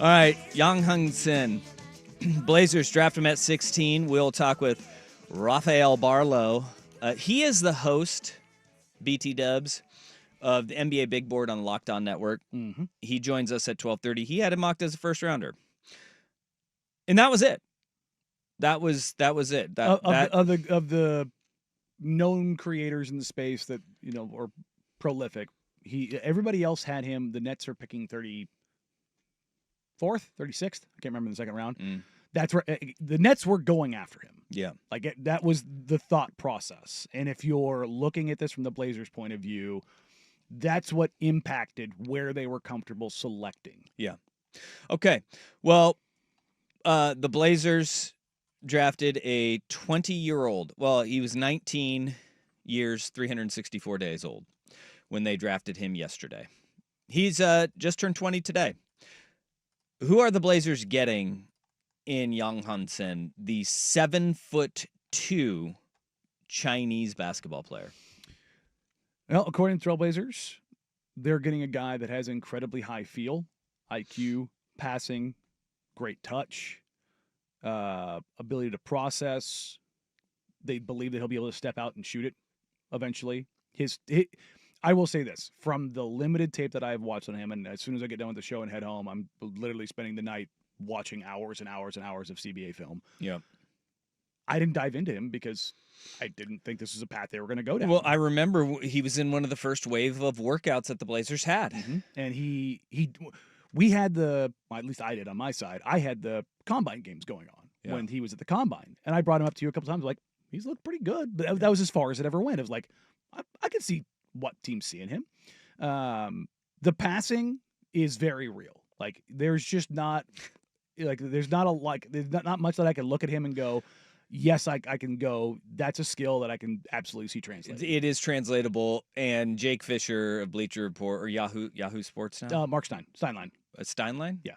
All right, Yang Hansen. Blazers draft him at 16. We'll talk with Rafael Barlow. He is the host, BT Dubs, of the NBA Big Board on the Locked On Network. Mm-hmm. He joins us at 12:30. He had him mocked as a first rounder, and that was it. That was it. Of the known creators in the space that are prolific, everybody else had him. The Nets are picking 34th, 36th. I can't remember in the second round. That's where the Nets were going after him. Yeah, that was the thought process. And if you're looking at this from the Blazers' point of view, that's what impacted where they were comfortable selecting. Yeah. Okay. Well, the Blazers drafted a 20-year-old. Well, he was 19 years, 364 days old when they drafted him yesterday. He's just turned 20 today. Who are the Blazers getting in Yang Hansen, the 7'2" Chinese basketball player? Well, according to Trailblazers, they're getting a guy that has incredibly high feel, IQ, passing, great touch, ability to process. They believe that he'll be able to step out and shoot it eventually. I will say this, from the limited tape that I've watched on him, and as soon as I get done with the show and head home, I'm literally spending the night watching hours and hours and hours of CBA film. Yeah. I didn't dive into him because I didn't think this was a path they were going to go down. Well, I remember he was in one of the first wave of workouts that the Blazers had. Mm-hmm. And we had at least I did on my side, I had the combine games going on when he was at the combine. And I brought him up to you a couple times, like, he's looked pretty good. But that was as far as it ever went. It was like, I could see what team's seeing him. The passing is very real. Like, there's just not, there's not much that I can look at him and go, yes, I can go. That's a skill that I can absolutely see translated. It is translatable. And Jake Fisher of Bleacher Report or Yahoo Sports now? Mark Steinlein. Steinlein? Yeah.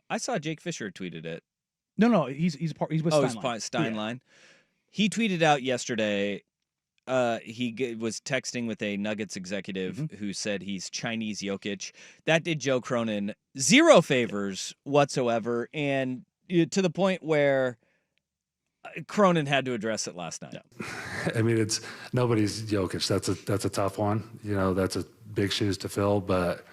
I saw Jake Fisher tweeted it. No, he's with Steinlein. Steinlein. Yeah. He tweeted out yesterday. He was texting with a Nuggets executive who said he's Chinese Jokic. That did Joe Cronin zero favors whatsoever, and to the point where Cronin had to address it last night. Yeah. I mean, it's nobody's Jokic. That's a tough one. That's a big shoes to fill. But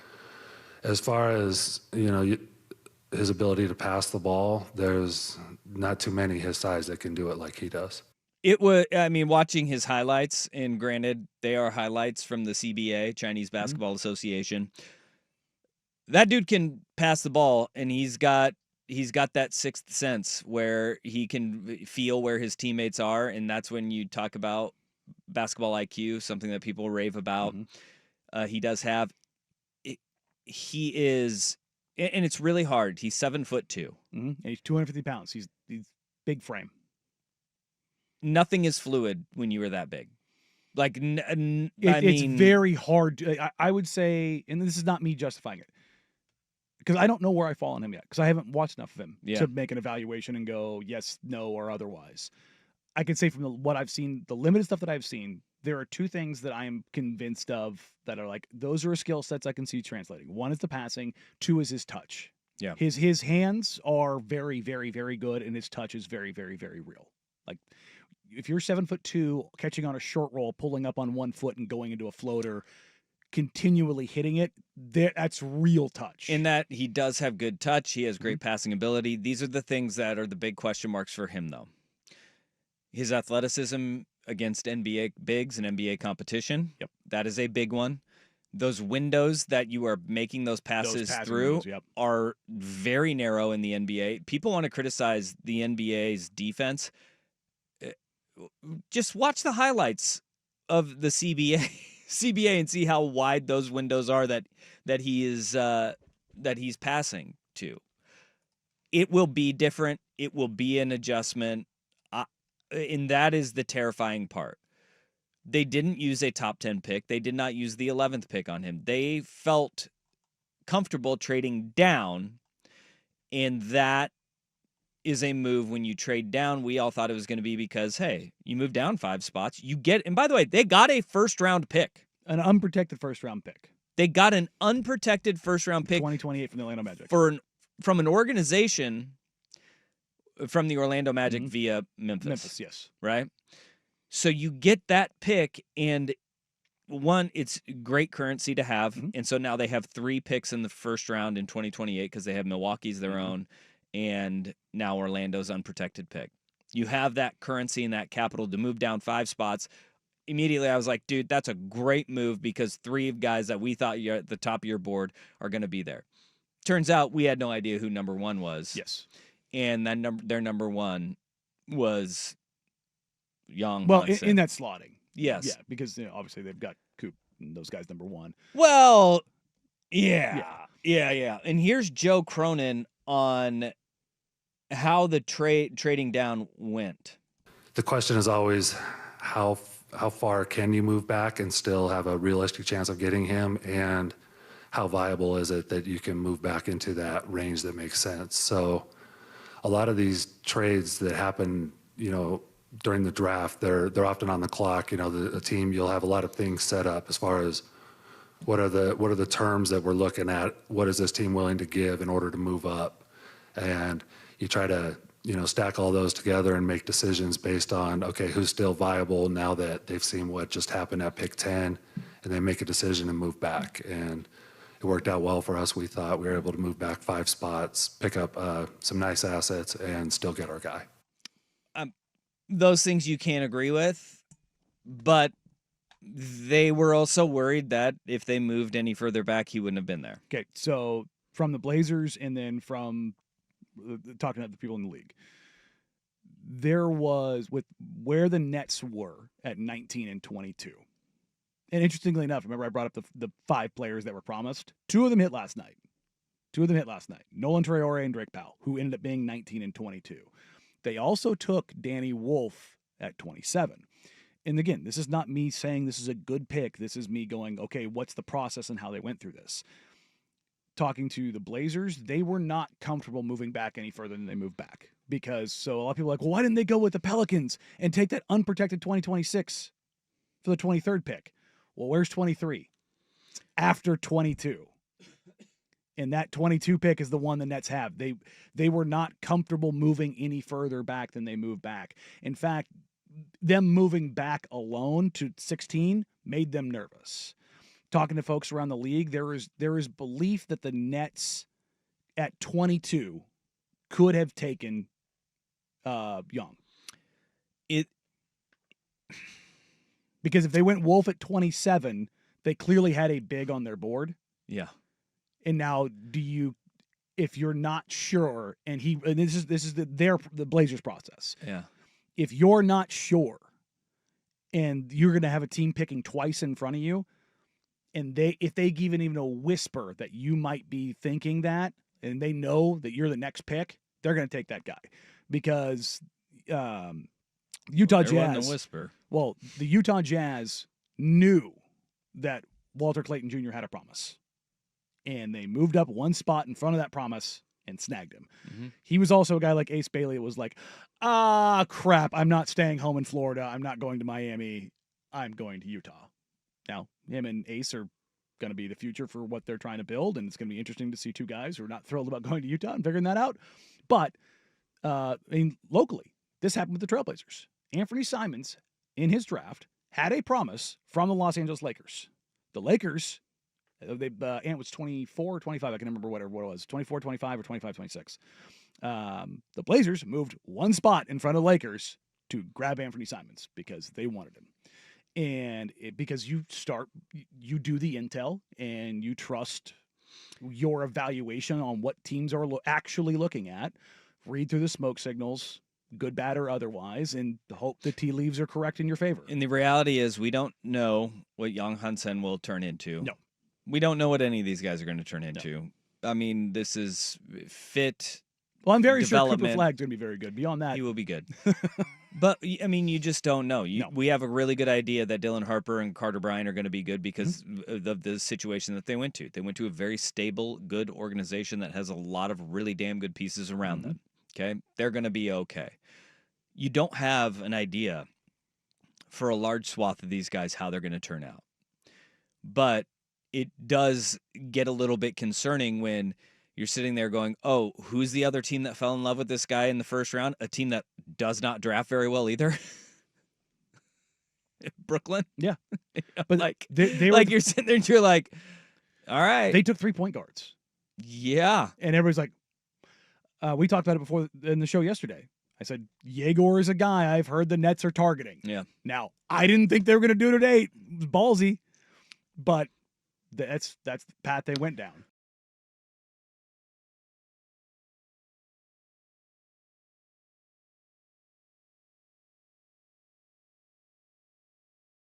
as far as his ability to pass the ball, there's not too many his size that can do it like he does. It was, watching his highlights, and granted, they are highlights from the CBA, Chinese Basketball Association. That dude can pass the ball, and he's got that sixth sense where he can feel where his teammates are, and that's when you talk about basketball IQ, something that people rave about. He does have. He is, and it's really hard. He's 7'2". And he's 250 pounds. He's big frame. Nothing is fluid when you are that big. Like, it's very hard. I would say, and this is not me justifying it, because I don't know where I fall on him yet, because I haven't watched enough of him to make an evaluation and go yes, no, or otherwise. I can say from what I've seen, the limited stuff that I've seen, there are two things that I am convinced of that are like, those are skill sets I can see translating. One is the passing. Two is his touch. Yeah. His hands are very, very, very good, and his touch is very, very, very real. Like, if you're 7'2", catching on a short roll, pulling up on 1 foot and going into a floater, continually hitting it, that's real touch. In that he does have good touch. He has great passing ability. These are the things that are the big question marks for him, though. His athleticism against NBA bigs and NBA competition. Yep. That is a big one. Those windows that you are making those passes through are very narrow in the NBA. People want to criticize the NBA's defense. Just watch the highlights of the CBA and see how wide those windows are that he's passing to. It will be different. It will be an adjustment, and that is the terrifying part. They didn't use a top 10 pick. They did not use the 11th pick on him. They felt comfortable trading down, and that is a move when you trade down. We all thought it was going to be because, hey, you move down 5 spots. You get, and by the way, they got a first-round pick. An unprotected first-round pick. They got an unprotected first-round pick. 2028 from the Orlando Magic. For an from an organization from the Orlando Magic via Memphis. Memphis, yes. Right? So you get that pick, and one, it's great currency to have. And so now they have 3 picks in the first round in 2028 because they have Milwaukee's their own, and now Orlando's unprotected pick. You have that currency and that capital to move down 5 spots. Immediately, I was like, dude, that's a great move because 3 guys that we thought you're at the top of your board are going to be there. Turns out we had no idea who number 1 was. Yes. And their number 1 was Yang Well, Hansen. in that slotting. Yes. Yeah, because obviously they've got Coop and those guys number 1. Well, yeah. And here's Joe Cronin on how the trading down went. The question is always how far can you move back and still have a realistic chance of getting him, and how viable is it that you can move back into that range that makes sense. So a lot of these trades that happen, during the draft, they're often on the clock. The team, you'll have a lot of things set up as far as what are the terms that we're looking at, what is this team willing to give in order to move up, and you try to stack all those together and make decisions based on, okay, who's still viable now that they've seen what just happened at pick 10, and they make a decision and move back. And it worked out well for us. We thought we were able to move back 5 spots, pick up some nice assets, and still get our guy. Those things you can't agree with, but they were also worried that if they moved any further back, he wouldn't have been there. Okay, so from the Blazers and then from talking to the people in the league, there was, with where the Nets were at 19 and 22. And interestingly enough, remember I brought up the 5 players that were promised? 2 of them hit last night. Nolan Traore and Drake Powell, who ended up being 19 and 22. They also took Danny Wolf at 27. And again, this is not me saying this is a good pick. This is me going, okay, what's the process and how they went through this? Talking to the Blazers, they were not comfortable moving back any further than they moved back. So a lot of people are like, well, why didn't they go with the Pelicans and take that unprotected 2026 for the 23rd pick? Well, where's 23? After 22. And that 22 pick is the one the Nets have. They were not comfortable moving any further back than they moved back. In fact, them moving back alone to 16 made them nervous. Talking to folks around the league, there is belief that the Nets at 22 could have taken Young. Because if they went Wolf at 27, they clearly had a big on their board. Yeah. And now, if you're not sure, and this is the Blazers process. Yeah. If you're not sure, and you're going to have a team picking twice in front of you, and if they give even a whisper that you might be thinking that, and they know that you're the next pick, they're going to take that guy, because Utah Jazz. The whisper. Well, the Utah Jazz knew that Walter Clayton Jr. had a promise. And they moved up 1 spot in front of that promise and snagged him. Mm-hmm. He was also a guy like Ace Bailey. It was like, crap, I'm not staying home in Florida. I'm not going to Miami. I'm going to Utah. Now, him and Ace are going to be the future for what they're trying to build, and it's going to be interesting to see 2 guys who are not thrilled about going to Utah and figuring that out. But, locally, this happened with the Trailblazers. Anthony Simons, in his draft, had a promise from the Los Angeles Lakers. The Lakers... Ant was 24 or 25. I can remember what it was. 24, 25, or 25, 26. The Blazers moved 1 spot in front of the Lakers to grab Anthony Simons because they wanted him. And because you do the intel and you trust your evaluation on what teams are actually looking at, read through the smoke signals, good, bad, or otherwise, and hope the tea leaves are correct in your favor. And the reality is we don't know what Yang Hansen will turn into. No. We don't know what any of these guys are going to turn into. No. I mean, this is fit. Well, I'm very sure Cooper Flagg's going to be very good. Beyond that, he will be good. But, I mean, you just don't know. We have a really good idea that Dylan Harper and Carter Bryant are going to be good because of the situation that they went to. They went to a very stable, good organization that has a lot of really damn good pieces around them. Okay? They're going to be okay. You don't have an idea for a large swath of these guys how they're going to turn out. But it does get a little bit concerning when you're sitting there going, oh, who's the other team that fell in love with this guy in the first round? A team that does not draft very well either. Brooklyn. Yeah. But like, they were, you're sitting there and you're like, all right. They took 3 point guards. Yeah. And everybody's like, we talked about it before in the show yesterday. I said, Yegor is a guy I've heard the Nets are targeting. Yeah. Now, I didn't think they were going to do it today. It was ballsy, but that's the path they went down.